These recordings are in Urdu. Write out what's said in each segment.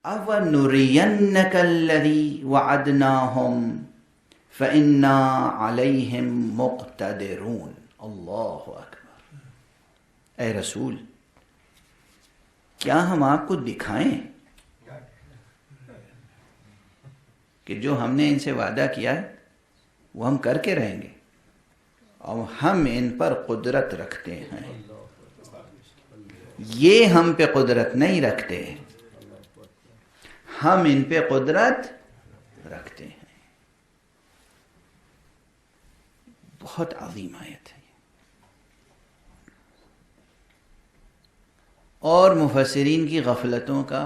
اَوَنُرِيَنَّكَ الَّذِي وَعَدْنَاهُمْ فَإِنَّا عَلَيْهِمْ مُقْتَدِرُونَ۔ اللہ اکبر۔ اے رسول، کیا ہم آپ کو دکھائیں کہ جو ہم نے ان سے وعدہ کیا ہے وہ ہم کر کے رہیں گے، اور ہم ان پر قدرت رکھتے ہیں، یہ ہم پہ قدرت نہیں رکھتے، ہم ان پہ قدرت رکھتے ہیں۔ بہت عظیم آیت ہے۔ اور مفسرین کی غفلتوں کا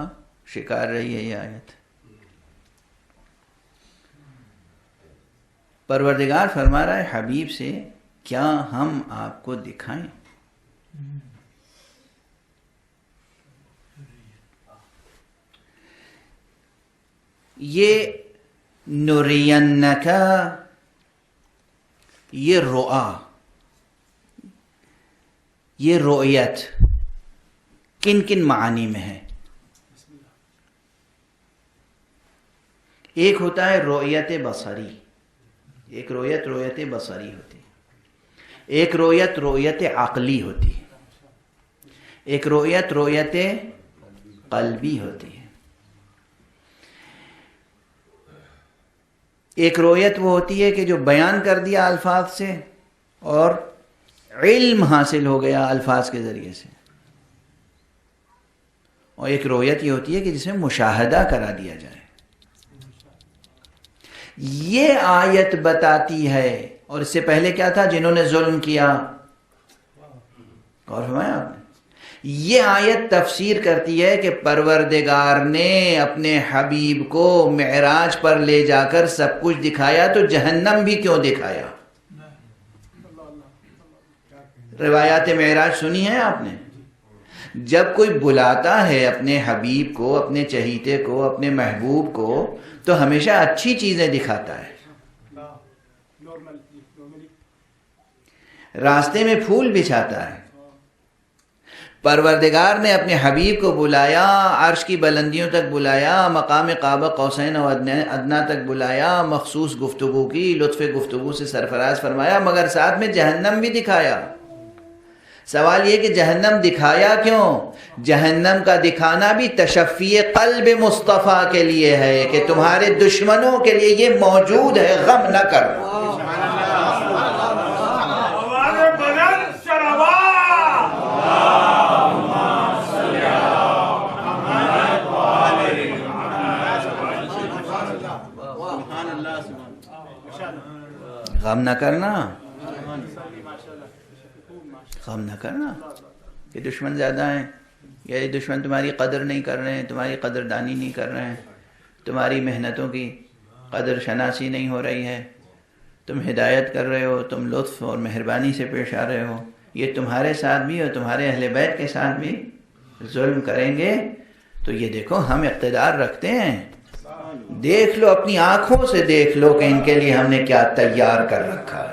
شکار رہی ہے یہ آیت۔ پروردگار فرما رہا ہے حبیب سے، کیا ہم آپ کو دکھائیں؟ یہ نُرِيَنَّكَ، یہ رؤا، یہ رؤیت کن کن معانی میں ہے؟ ایک ہوتا ہے رؤیت بصری، ایک رؤیت بصری ہوتی ہے، ایک رؤیت عقلی ہوتی ہے، ایک رؤیت قلبی ہوتی ہے۔ ایک رؤیت وہ ہوتی ہے کہ جو بیان کر دیا الفاظ سے اور علم حاصل ہو گیا الفاظ کے ذریعے سے، اور ایک رؤیت یہ ہوتی ہے کہ جس میں مشاہدہ کرا دیا جائے۔ یہ آیت بتاتی ہے، اور اس سے پہلے کیا تھا؟ جنہوں نے ظلم کیا، غور فرمایا آپ نے؟ یہ آیت تفسیر کرتی ہے کہ پروردگار نے اپنے حبیب کو معراج پر لے جا کر سب کچھ دکھایا، تو جہنم بھی کیوں دکھایا؟ روایات معراج سنی ہے آپ نے؟ جب کوئی بلاتا ہے اپنے حبیب کو، اپنے چہیتے کو، اپنے محبوب کو، تو ہمیشہ اچھی چیزیں دکھاتا ہے۔ راستے میں پھول بچھاتا ہے۔ پروردگار نے اپنے حبیب کو بلایا، عرش کی بلندیوں تک بلایا، مقام قاب قوسین و ادنا تک بلایا، مخصوص گفتگو کی، لطف گفتگو سے سرفراز فرمایا، مگر ساتھ میں جہنم بھی دکھایا۔ سوال یہ کہ جہنم دکھایا کیوں؟ جہنم کا دکھانا بھی تشفی قلب مصطفیٰ کے لیے ہے کہ تمہارے دشمنوں کے لیے یہ موجود ہے، غم نہ کرو۔ غم نہ کرنا، غم نہ کرنا کہ دشمن زیادہ ہیں، یا یہ دشمن تمہاری قدر نہیں کر رہے ہیں، تمہاری قدردانی نہیں کر رہے ہیں، تمہاری محنتوں کی قدر شناسی نہیں ہو رہی ہے، تم ہدایت کر رہے ہو، تم لطف اور مہربانی سے پیش آ رہے ہو، یہ تمہارے ساتھ بھی اور تمہارے اہل بیت کے ساتھ بھی ظلم کریں گے، تو یہ دیکھو ہم اقتدار رکھتے ہیں، دیکھ لو، اپنی آنکھوں سے دیکھ لو کہ ان کے لیے ہم نے کیا تیار کر رکھا ہے۔